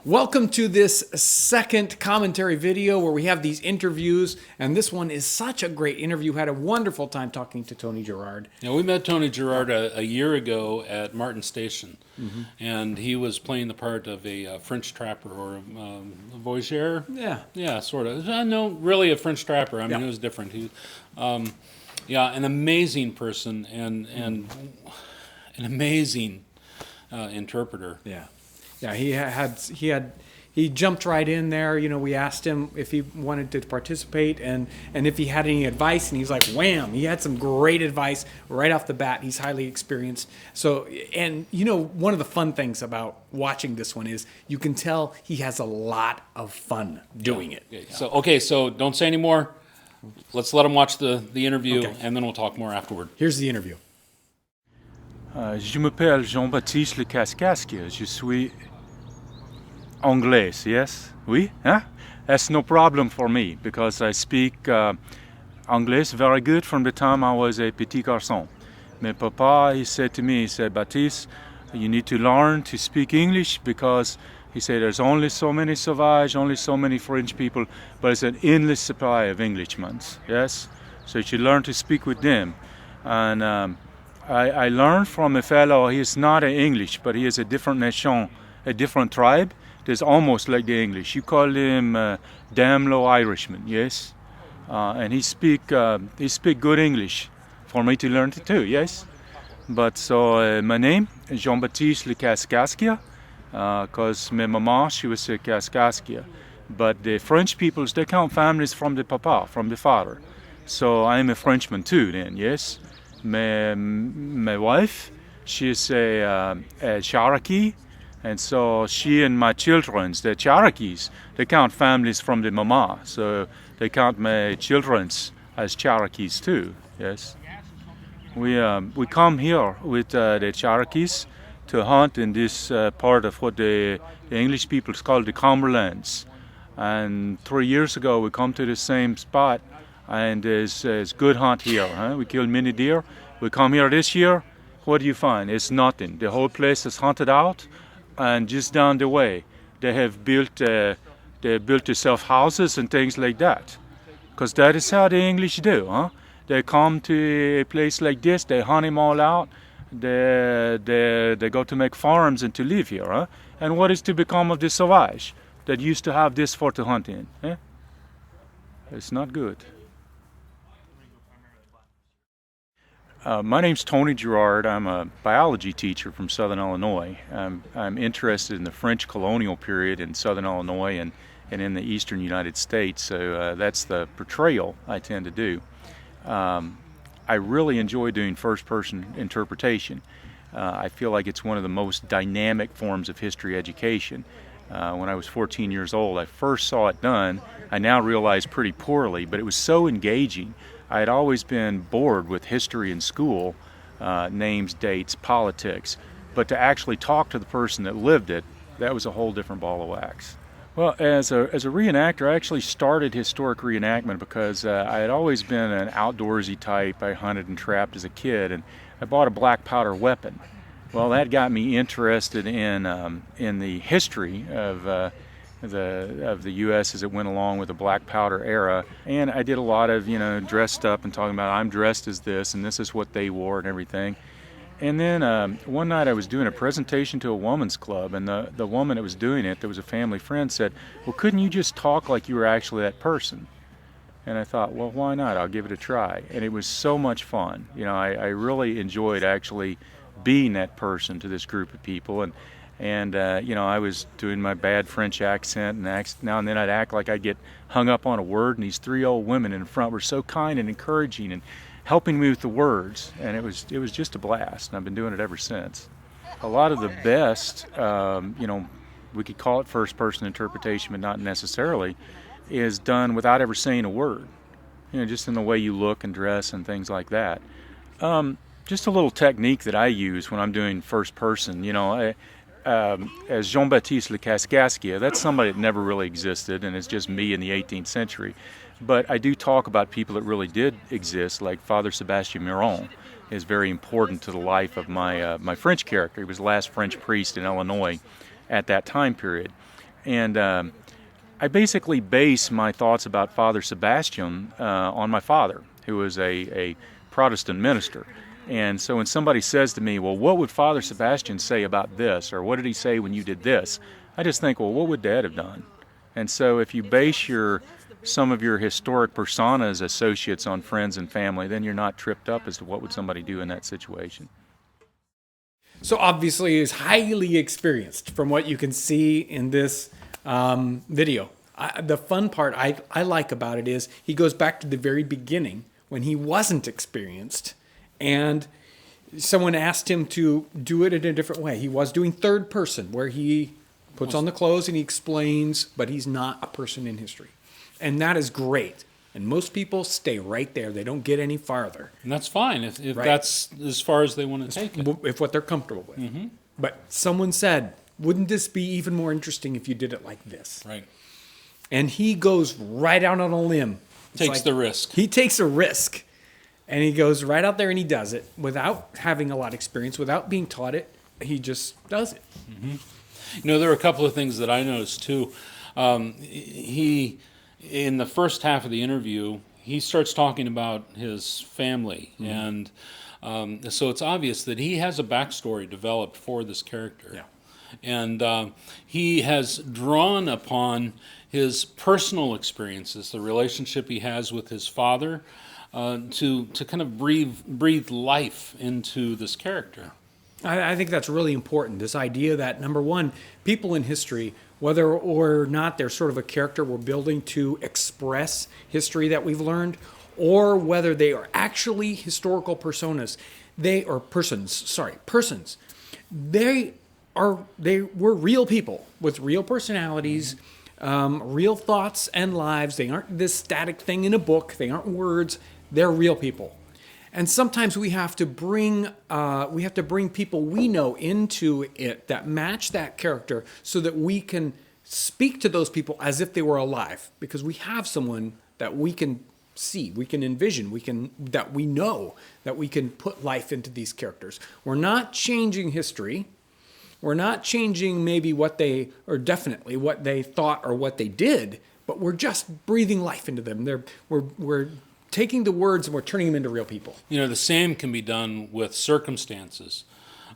Welcome to this second commentary video where we have these interviews, and this one is such a great interview. Had a wonderful time talking to Tony Gerard. Yeah, we met Tony Gerard a year ago at Martin Station, and he was playing the part of a French trapper or a voyageur. Yeah, sort of. No, really a French trapper. I mean, it was different. He, an amazing person and an amazing interpreter. He jumped right in there. You know, we asked him if he wanted to participate and if he had any advice, and he's like, wham, he had some great advice right off the bat. He's highly experienced. So, and you know, one of the fun things about watching this one is you can tell he has a lot of fun doing it. So don't say any more. Let's let him watch the interview, and then we'll talk more afterward. Here's the interview. Je m'appelle Jean-Baptiste Le Cascasque. Je suis Anglais, yes? Oui? Huh? That's no problem for me because I speak Anglais very good from the time I was a petit garçon. My papa, he said to me, he said, Baptiste, you need to learn to speak English because he said there's only so many sauvages, only so many French people, but it's an endless supply of Englishmen, yes? So you should learn to speak with them. And I learned from a fellow, he's not English, but he is a different nation, a different tribe. There's almost like the English. You call him damn low Irishman, yes? And he speak good English for me to learn it too, yes? But so my name is Jean-Baptiste Le Cascasque, because my mama, she was a Cascasque. But the French peoples, they count families from the papa, from the father. So I'm a Frenchman too then, yes? My wife, she's a Cherokee, and so she and my children, the Cherokees, they count families from the mama, so they count my children as Cherokees too, yes. We come here with the Cherokees to hunt in this part of what the English people call the Cumberlands. And 3 years ago we come to the same spot, and there's good hunt here. Huh? We killed many deer. We come here this year. What do you find? It's nothing. The whole place is hunted out, and just down the way, they have built themselves houses and things like that. Because that is how the English do. Huh? They come to a place like this. They hunt them all out. They go to make farms and to live here. Huh? And what is to become of the sauvage that used to have this for to hunt in? Eh? It's not good. My name's Tony Gerard. I'm a biology teacher from Southern Illinois. I'm interested in the French colonial period in Southern Illinois and in the eastern United States, so that's the portrayal I tend to do. I really enjoy doing first-person interpretation. I feel like it's one of the most dynamic forms of history education. When I was 14 years old, I first saw it done. I now realize pretty poorly, but it was so engaging. I had always been bored with history in school, names, dates, politics, but to actually talk to the person that lived it, that was a whole different ball of wax. Well, as a reenactor, I actually started historic reenactment because I had always been an outdoorsy type. I hunted and trapped as a kid, and I bought a black powder weapon. Well, that got me interested in the history of the U.S. as it went along with the black powder era, and I did a lot of dressed up and talking about I'm dressed as this and this is what they wore and everything. And then one night I was doing a presentation to a woman's club, and the woman that was doing it, that was a family friend, said, well, couldn't you just talk like you were actually that person? And I thought, well, why not? I'll give it a try. And it was so much fun. I really enjoyed actually being that person to this group of people. And I was doing my bad French accent, and now and then I'd act like I'd get hung up on a word, and these three old women in front were so kind and encouraging and helping me with the words, and it was just a blast, and I've been doing it ever since. A lot of the best, we could call it first-person interpretation, but not necessarily, is done without ever saying a word, just in the way you look and dress and things like that. Just a little technique that I use when I'm doing first-person, as Jean-Baptiste Le Cascasque, that's somebody that never really existed, and it's just me in the 18th century. But I do talk about people that really did exist, like Father Sebastian Miron is very important to the life of my French character. He was the last French priest in Illinois at that time period. And I basically base my thoughts about Father Sebastian on my father, who was a Protestant minister. And so when somebody says to me, well, what would Father Sebastian say about this? Or what did he say when you did this? I just think, well, what would Dad have done? And so if you base some of your historic personas, associates, on friends and family, then you're not tripped up as to what would somebody do in that situation. So obviously he's highly experienced from what you can see in this video. The fun part I like about it is he goes back to the very beginning when he wasn't experienced, and someone asked him to do it in a different way. He was doing third person, where he puts on the clothes and he explains, but he's not a person in history. And that is great. And most people stay right there. They don't get any farther. And that's fine if Right. That's as far as they want to take it. If what they're comfortable with. But someone said, wouldn't this be even more interesting if you did it like this? Right. And he goes right out on a limb. Takes the risk. He takes a risk. And he goes right out there and he does it without having a lot of experience, without being taught it. He just does it. There are a couple of things that I noticed too. He, in the first half of the interview, he starts talking about his family. And so it's obvious that he has a backstory developed for this character. Yeah. And he has drawn upon his personal experiences, the relationship he has with his father, to kind of breathe life into this character. I think that's really important. This idea that, number one, people in history, whether or not they're sort of a character we're building to express history that we've learned, or whether they are actually historical persons. They were real people with real personalities, real thoughts and lives. They aren't this static thing in a book. They aren't words. They're real people. And sometimes we have to bring people we know into it that match that character so that we can speak to those people as if they were alive, because we have someone that we can see, we can envision, that we know, that we can put life into these characters. We're not changing history. We're not changing maybe definitely what they thought or what they did, but we're just breathing life into them. We're taking the words and we're turning them into real people. The same can be done with circumstances.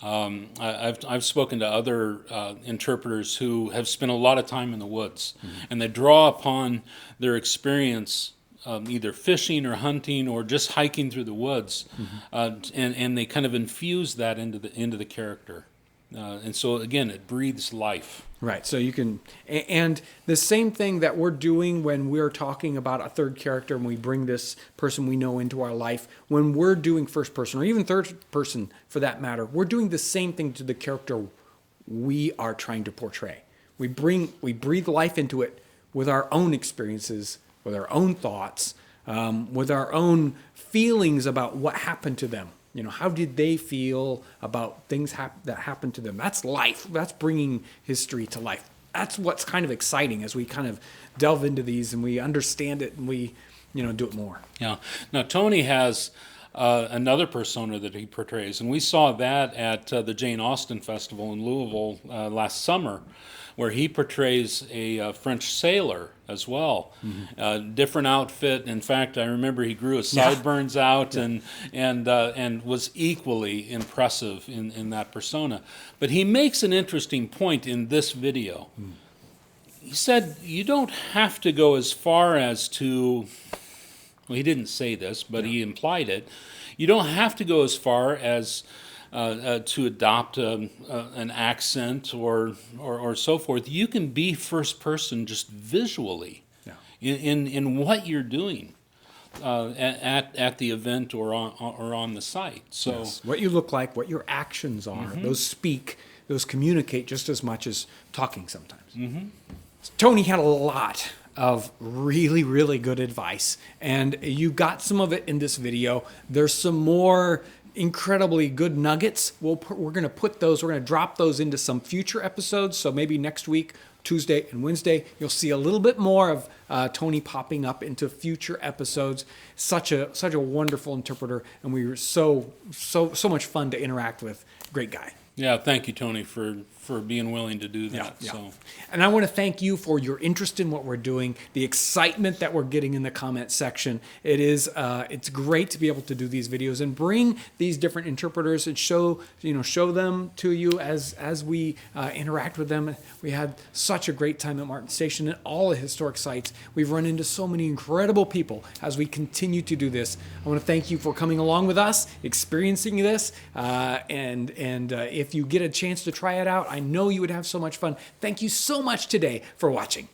I've spoken to other interpreters who have spent a lot of time in the woods, and they draw upon their experience, either fishing or hunting or just hiking through the woods, and they kind of infuse that into the character. And so again, it breathes life. Right. So you can, and the same thing that we're doing when we're talking about a third character and we bring this person we know into our life, when we're doing first person or even third person for that matter, we're doing the same thing to the character we are trying to portray. We breathe life into it with our own experiences, with our own thoughts, with our own feelings about what happened to them. How did they feel about things that happened to them? That's life. That's bringing history to life. That's what's kind of exciting as we kind of delve into these and we understand it and we, do it more. Yeah. Now, Tony has another persona that he portrays, and we saw that at the Jane Austen Festival in Louisville last summer, where he portrays a French sailor as well. Different outfit. In fact, I remember he grew his sideburns out and was equally impressive in that persona. But he makes an interesting point in this video. He said, you don't have to go as far as to, well, he didn't say this, but he implied it. You don't have to go as far as to adopt an accent or so forth. You can be first person just visually in what you're doing at the event or on the site. So what you look like, what your actions are, those communicate just as much as talking sometimes. Tony had a lot of really, really good advice, and you got some of it in this video. There's some more incredibly good nuggets. We're going to drop those into some future episodes. So maybe next week, Tuesday and Wednesday, you'll see a little bit more of Tony popping up into future episodes. Such a wonderful interpreter, and we were so much fun to interact with. Great guy. Yeah, thank you, Tony, for for being willing to do that. Yeah. So, and I want to thank you for your interest in what we're doing, the excitement that we're getting in the comment section. It is it's great to be able to do these videos and bring these different interpreters and show them to you as we interact with them. We had such a great time at Martin Station and all the historic sites. We've run into so many incredible people as we continue to do this. I want to thank you for coming along with us, experiencing this, and if you get a chance to try it out, I know you would have so much fun. Thank you so much today for watching.